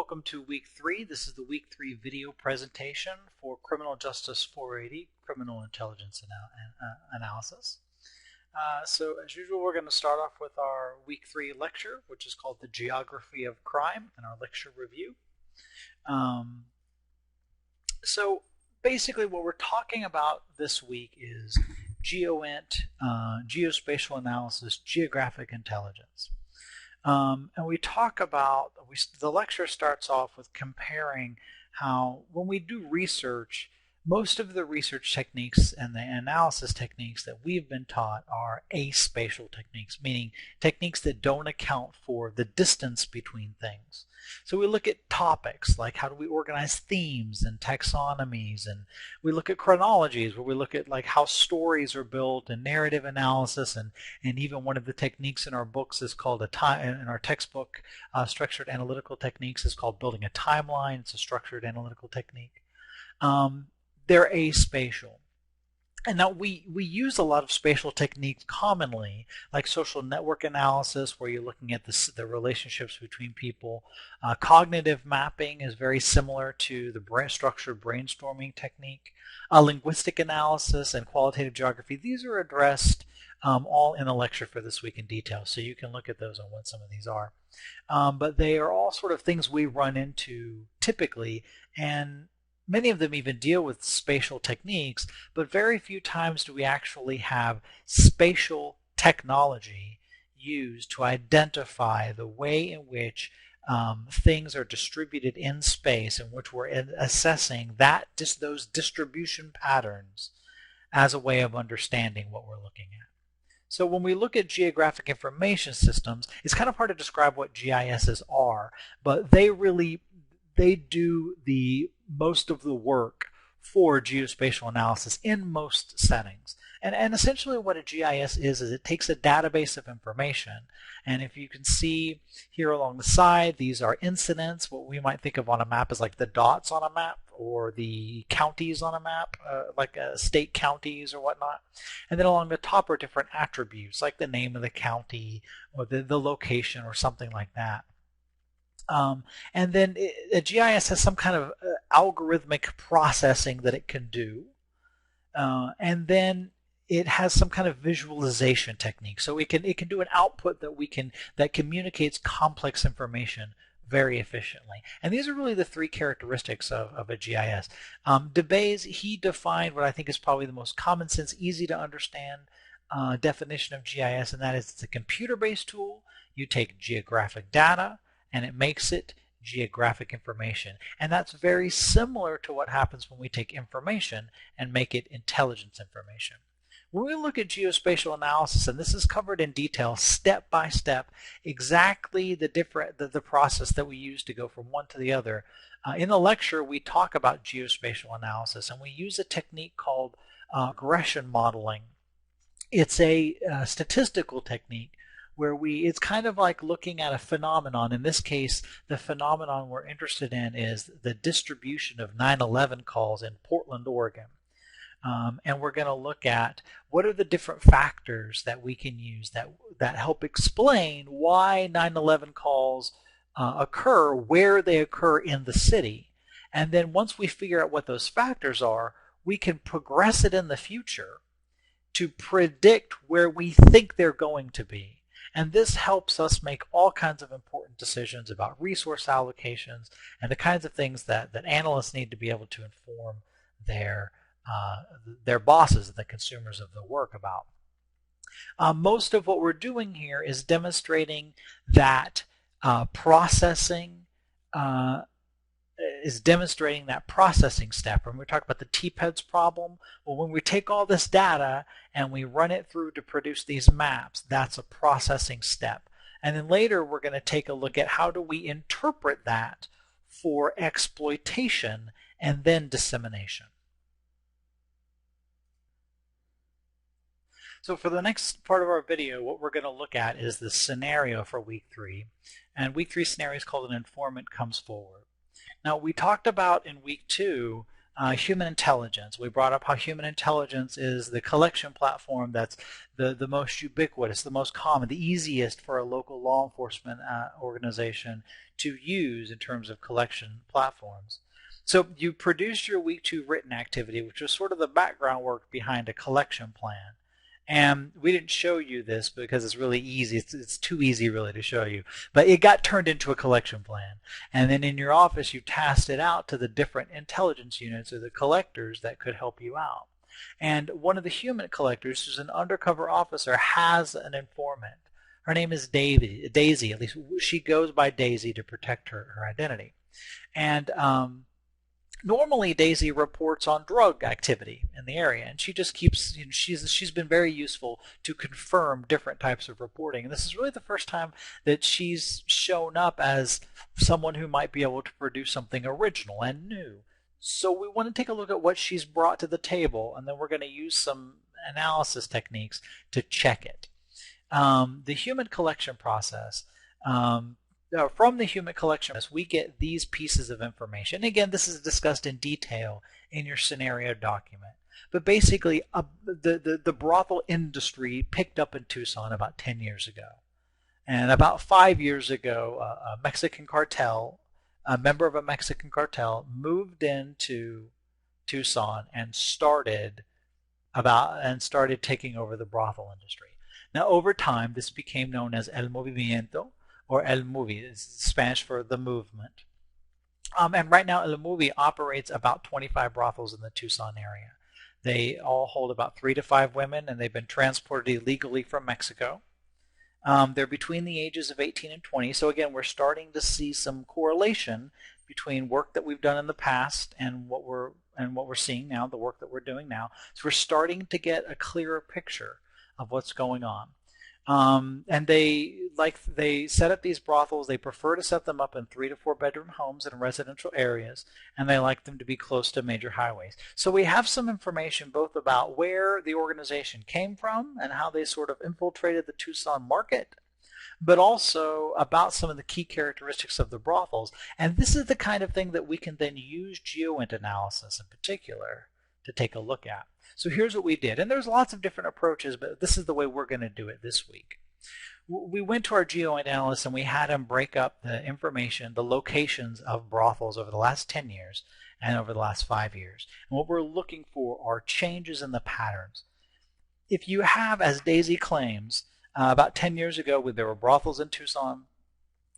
welcome to week 3. This is the week 3 video presentation for Criminal Justice 480, Criminal Intelligence Analysis. So as usual, we're going to start off with our week 3 lecture, which is called The Geography of Crime, and our lecture review. So basically what we're talking about this week is GeoInt, geospatial analysis, geographic intelligence. And we talk about, the lecture starts off with comparing how when we do research, most of the research techniques and the analysis techniques that we've been taught are aspatial techniques, meaning techniques that don't account for the distance between things. So we look at topics like how do we organize themes and taxonomies, and we look at chronologies where we look at like how stories are built and narrative analysis, and even one of the techniques in our books is called in our textbook, structured analytical techniques, is called building a timeline. It's a structured analytical technique. They're aspatial. And now we use a lot of spatial techniques commonly, like social network analysis, where you're looking at the relationships between people. Cognitive mapping is very similar to the structured brainstorming technique. Linguistic analysis and qualitative geography, these are addressed all in the lecture for this week in detail, so you can look at those on what some of these are. But they are all sort of things we run into typically, and many of them even deal with spatial techniques, but very few times do we actually have spatial technology used to identify the way in which things are distributed in space, in which we're assessing those distribution patterns as a way of understanding what we're looking at. So when we look at geographic information systems, it's kind of hard to describe what GISs are, but they do the most of the work for geospatial analysis in most settings. And essentially what a GIS is it takes a database of information, and if you can see here along the side, these are incidents. What we might think of on a map is like the dots on a map, or the counties on a map, like state counties or whatnot. And then along the top are different attributes, like the name of the county or the location or something like that. And then a GIS has some kind of algorithmic processing that it can do, and then it has some kind of visualization technique. So it can do an output that communicates complex information very efficiently. And these are really the three characteristics of a GIS. DeBayes, he defined what I think is probably the most common sense, easy to understand definition of GIS, and that is it's a computer-based tool. You take geographic data and it makes it geographic information. And that's very similar to what happens when we take information and make it intelligence information. When we look at geospatial analysis, and this is covered in detail, step by step, exactly the process that we use to go from one to the other. In the lecture, we talk about geospatial analysis, and we use a technique called regression modeling. It's a statistical technique where it's kind of like looking at a phenomenon. In this case, the phenomenon we're interested in is the distribution of 9/11 calls in Portland, Oregon. And we're going to look at what are the different factors that we can use that help explain why 9/11 calls occur, where they occur in the city. And then once we figure out what those factors are, we can progress it in the future to predict where we think they're going to be. And this helps us make all kinds of important decisions about resource allocations and the kinds of things that analysts need to be able to inform their bosses, the consumers of the work, about. Most of what we're doing here is demonstrating that processing step. When we talk about the TPEDS problem, well, when we take all this data and we run it through to produce these maps, that's a processing step. And then later we're going to take a look at how do we interpret that for exploitation and then dissemination. So for the next part of our video, what we're going to look at is the scenario for week 3. And week 3 scenario is called An Informant Comes Forward. Now, we talked about in week 2 Human intelligence. We brought up how human intelligence is the collection platform that's the most ubiquitous, the most common, the easiest for a local law enforcement organization to use in terms of collection platforms. So you produced your week 2 written activity, which was sort of the background work behind a collection plan. And we didn't show you this because it's really easy. It's too easy really to show you. But it got turned into a collection plan. And then in your office, you tasked it out to the different intelligence units or the collectors that could help you out. And one of the human collectors, who's an undercover officer, has an informant. Her name is Daisy. At least she goes by Daisy to protect her identity. And normally Daisy reports on drug activity in the area, and she just keeps, she's been very useful to confirm different types of reporting. And this is really the first time that she's shown up as someone who might be able to produce something original and new. So we want to take a look at what she's brought to the table, and then we're going to use some analysis techniques to check it. The human collection process, from the human collection, we get these pieces of information. And again, this is discussed in detail in your scenario document. But basically, the brothel industry picked up in Tucson about 10 years ago. And about 5 years ago, a Mexican cartel, a member of a Mexican cartel, moved into Tucson and started taking over the brothel industry. Now, over time, this became known as El Movimiento, or El Movie. It's Spanish for the movement. And right now, El Movie operates about 25 brothels in the Tucson area. They all hold about 3 to 5 women, and they've been transported illegally from Mexico. They're between the ages of 18 and 20. So again, we're starting to see some correlation between work that we've done in the past and what we're seeing now, the work that we're doing now. So we're starting to get a clearer picture of what's going on. And they set up these brothels. They prefer to set them up in 3 to 4 bedroom homes in residential areas, and they like them to be close to major highways. So we have some information both about where the organization came from and how they sort of infiltrated the Tucson market, but also about some of the key characteristics of the brothels. And this is the kind of thing that we can then use GeoInt analysis in particular to take a look at. So here's what we did, and there's lots of different approaches, but this is the way we're going to do it this week. We went to our GeoInt analyst and we had him break up the information, the locations of brothels over the last 10 years and over the last 5 years. And what we're looking for are changes in the patterns. If you have, as Daisy claims, about 10 years ago there were brothels in Tucson,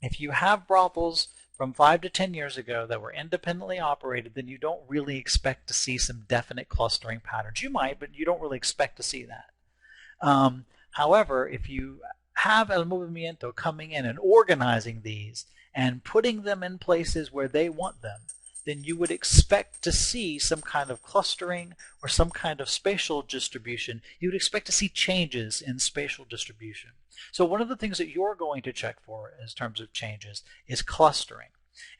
if you have brothels from 5 to 10 years ago that were independently operated, then you don't really expect to see some definite clustering patterns. You might, but you don't really expect to see that. However, if you have El Movimiento coming in and organizing these and putting them in places where they want them, then you would expect to see some kind of clustering or some kind of spatial distribution. You would expect to see changes in spatial distribution. So one of the things that you're going to check for in terms of changes is clustering.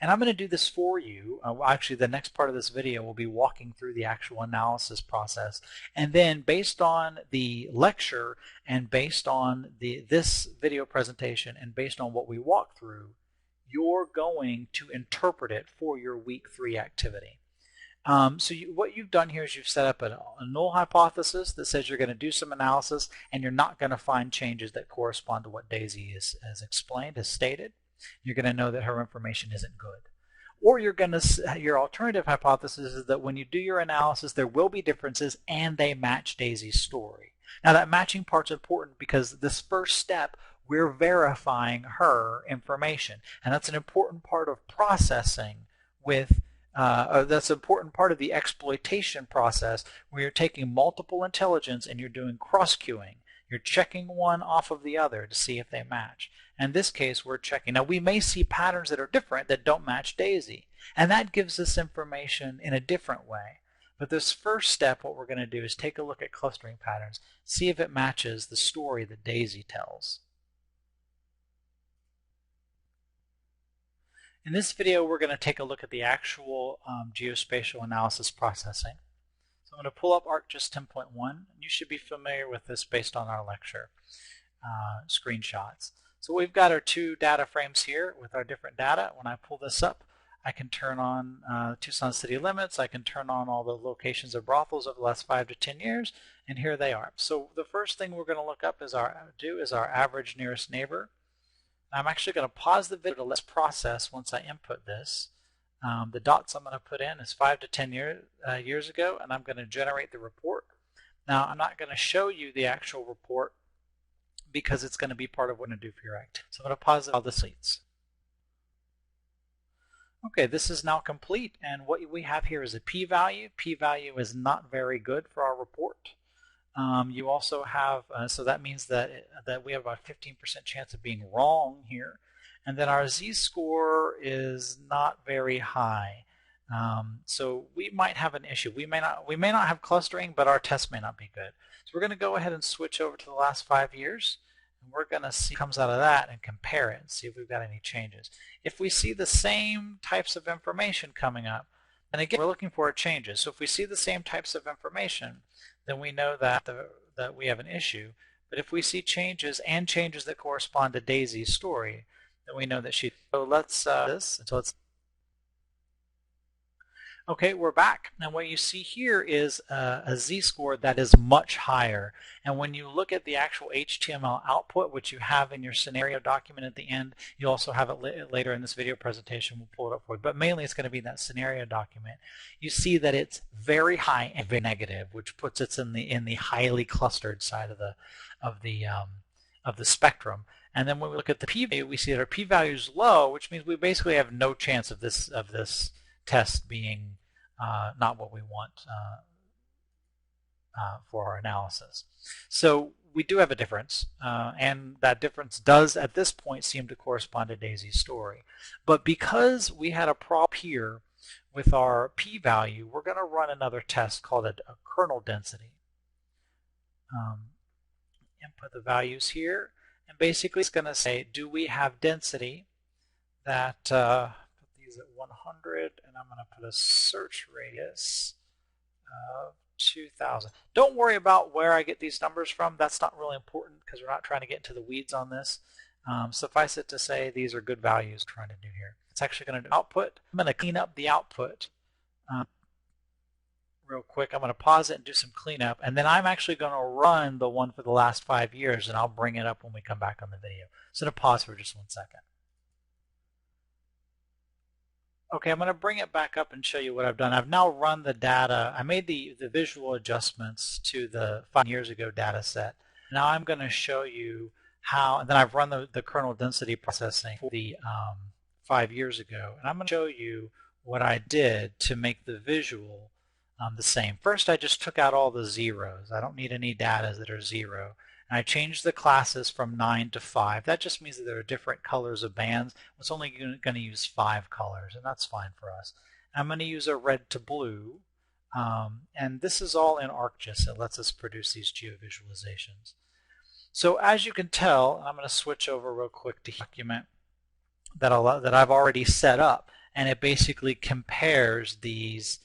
And I'm going to do this for you. Actually, the next part of this video will be walking through the actual analysis process. And then based on the lecture and based on this video presentation and based on what we walk through, you're going to interpret it for your week 3 activity. What you've done here is you've set up a null hypothesis that says you're going to do some analysis and you're not going to find changes that correspond to what Daisy has explained, has stated. You're going to know that her information isn't good. Or your alternative hypothesis is that when you do your analysis, there will be differences and they match Daisy's story. Now that matching part's important because this first step, we're verifying her information. And that's an important part of processing with that's an important part of the exploitation process where you're taking multiple intelligence and you're doing cross-cueing. You're checking one off of the other to see if they match. In this case, we're checking. Now, we may see patterns that are different that don't match Daisy, and that gives us information in a different way. But this first step, what we're going to do is take a look at clustering patterns, see if it matches the story that Daisy tells. In this video, we're going to take a look at the actual geospatial analysis processing. So I'm going to pull up ArcGIS 10.1. You should be familiar with this based on our lecture screenshots. So we've got our 2 data frames here with our different data. When I pull this up, I can turn on Tucson city limits. I can turn on all the locations of brothels over the last 5 to 10 years, and here they are. So the first thing we're going to look up is our average nearest neighbor. I'm actually going to pause the video to let this process once I input this. The dots I'm going to put in is 5 to 10 years ago, and I'm going to generate the report. Now, I'm not going to show you the actual report because it's going to be part of what I'm going to do for your act. So I'm going to pause all the seats. Okay, this is now complete, and what we have here is a p-value. P-value is not very good for our report. You also have, so that means that we have about a 15% chance of being wrong here, and then our z-score is not very high. So we might have an issue. We may not have clustering, but our test may not be good. So we're going to go ahead and switch over to the last 5 years. And we're going to see what comes out of that and compare it and see if we've got any changes. If we see the same types of information coming up, and again, we're looking for changes. So if we see the same types of information, then we know that we have an issue. But if we see changes and changes that correspond to Daisy's story, then we know that she. So let's Okay, we're back, and what you see here is a z-score that is much higher. And when you look at the actual HTML output, which you have in your scenario document at the end, you also have it later in this video presentation. We'll pull it up for you, but mainly it's going to be that scenario document. You see that it's very high and very negative, which puts it in the highly clustered side of the spectrum. And then when we look at the p-value, we see that our p-value is low, which means we basically have no chance of this test being not what we want for our analysis. So we do have a difference, and that difference does at this point seem to correspond to Daisy's story. But because we had a problem here with our p-value, we're going to run another test called a kernel density. Input the values here, and basically it's going to say, do we have density that at 100, and I'm going to put a search radius of 2,000. Don't worry about where I get these numbers from. That's not really important because we're not trying to get into the weeds on this. Suffice it to say these are good values we're trying to do here. It's actually going to do output. I'm going to clean up the output real quick. I'm going to pause it and do some cleanup, and then I'm actually going to run the one for the last 5 years, and I'll bring it up when we come back on the video. So to pause for just 1 second. Okay, I'm going to bring it back up and show you what I've done. I've now run the data. I made the visual adjustments to the 5 years ago data set. Now I'm going to show you how, and then I've run the kernel density processing for the 5 years ago. And I'm going to show you what I did to make the visual the same. First, I just took out all the zeros. I don't need any data that are zero. And I changed the classes from 9 to 5. That just means that there are different colors of bands. It's only going to use 5 colors, and that's fine for us. I'm going to use a red to blue, and this is all in ArcGIS. It lets us produce these geovisualizations. So as you can tell, I'm going to switch over real quick to document that I've already set up, and it basically compares these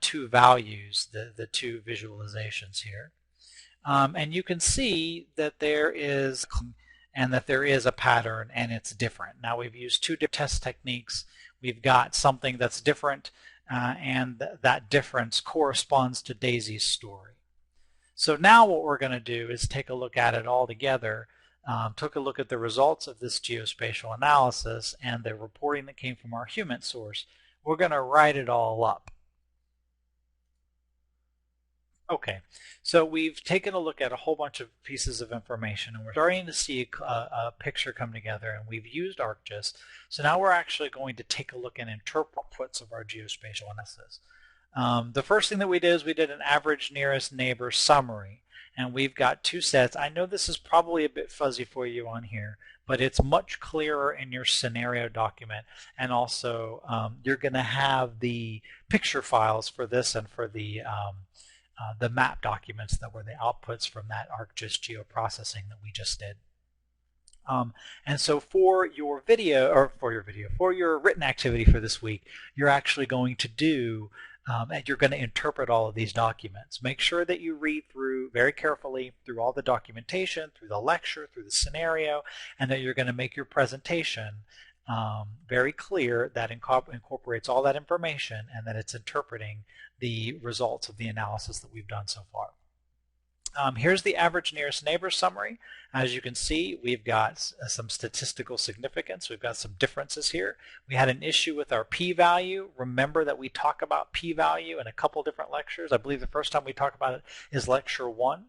two values, the two visualizations here. And you can see that there is a pattern, and it's different. Now we've used 2 different test techniques. We've got something that's different, and that difference corresponds to Daisy's story. So now what we're going to do is take a look at it all together. Took a look at the results of this geospatial analysis and the reporting that came from our human source. We're going to write it all up. Okay, so we've taken a look at a whole bunch of pieces of information, and we're starting to see a picture come together, and we've used ArcGIS. So now we're actually going to take a look and interpret outputs of our geospatial analysis. The first thing that we did is we did an average nearest neighbor summary, and we've got 2 sets. I know this is probably a bit fuzzy for you on here, but it's much clearer in your scenario document, and also you're going to have the picture files for this and for the map documents that were the outputs from that ArcGIS geoprocessing that we just did. And so for your written activity for this week, you're actually going to do, and you're going to interpret all of these documents. Make sure that you read through very carefully through all the documentation, through the lecture, through the scenario, and that you're going to make your presentation very clear that incorporates all that information and that it's interpreting the results of the analysis that we've done so far. Here's the average nearest neighbor summary. As you can see, we've got some statistical significance. We've got some differences here. We had an issue with our p-value. Remember that we talk about p-value in a couple different lectures. I believe the first time we talk about it is lecture 1.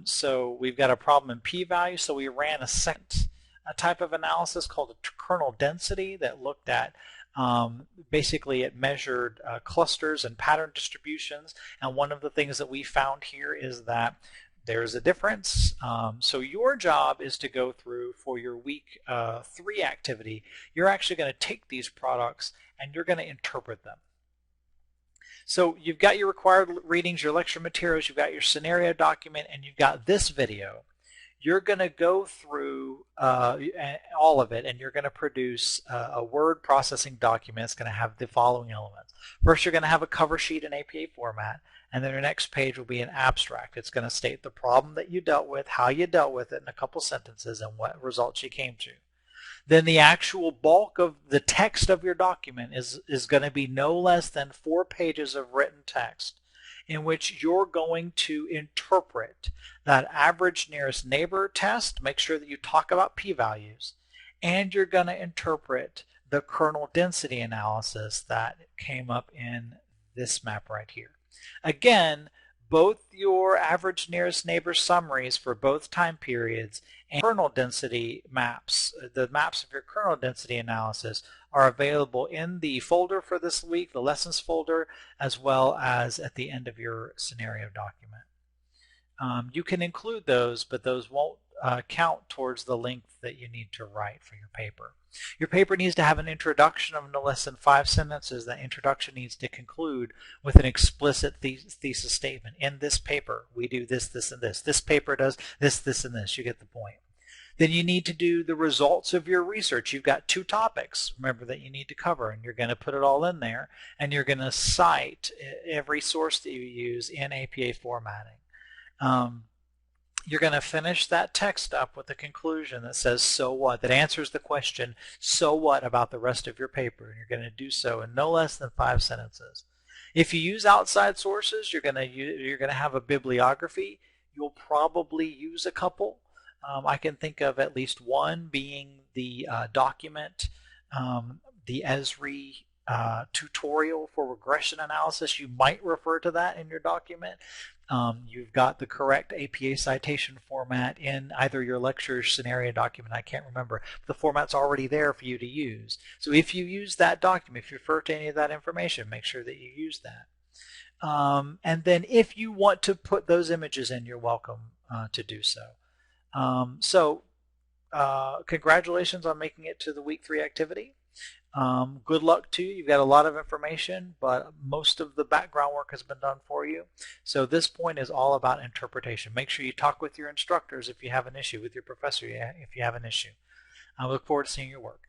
So we've got a problem in p-value, so we ran a second type of analysis called a kernel density that looked at basically it measured clusters and pattern distributions, and one of the things that we found here is that there's a difference. So your job is to go through for your week 3 activity. You're actually going to take these products and you're going to interpret them. So you've got your required readings, your lecture materials, you've got your scenario document, and you've got this video. You're going to go through all of it, and you're going to produce a word processing document. It's going to have the following elements. First, you're going to have a cover sheet in APA format, and then your next page will be an abstract. It's going to state the problem that you dealt with, how you dealt with it in a couple sentences, and what results you came to. Then the actual bulk of the text of your document is going to be no less than 4 pages of written text, in which you're going to interpret that average nearest neighbor test, make sure that you talk about p-values, and you're going to interpret the kernel density analysis that came up in this map right here. Again, both your average nearest neighbor summaries for both time periods and kernel density maps, the maps of your kernel density analysis, are available in the folder for this week, the lessons folder, as well as at the end of your scenario document. You can include those, but those won't count towards the length that you need to write for your paper. Your paper needs to have an introduction of no less than 5 sentences. That introduction needs to conclude with an explicit thesis statement. In this paper, we do this, this, and this. This paper does this, this, and this. You get the point. Then you need to do the results of your research. You've got 2 topics, remember, that you need to cover, and you're going to put it all in there, and you're going to cite every source that you use in APA formatting. You're going to finish that text up with a conclusion that says, so what? That answers the question, so what about the rest of your paper? And you're going to do so in no less than 5 sentences. If you use outside sources, you're going to have a bibliography. You'll probably use a couple. I can think of at least one being the document, the Esri tutorial for regression analysis. You might refer to that in your document. You've got the correct APA citation format in either your lecture scenario document, I can't remember. The format's already there for you to use. So if you use that document, if you refer to any of that information, make sure that you use that. And then if you want to put those images in, you're welcome to do so. Congratulations on making it to the week 3 activity. Good luck to you. You've got a lot of information, but most of the background work has been done for you. So this point is all about interpretation. Make sure you talk with your instructors if you have an issue, with your professor if you have an issue. I look forward to seeing your work.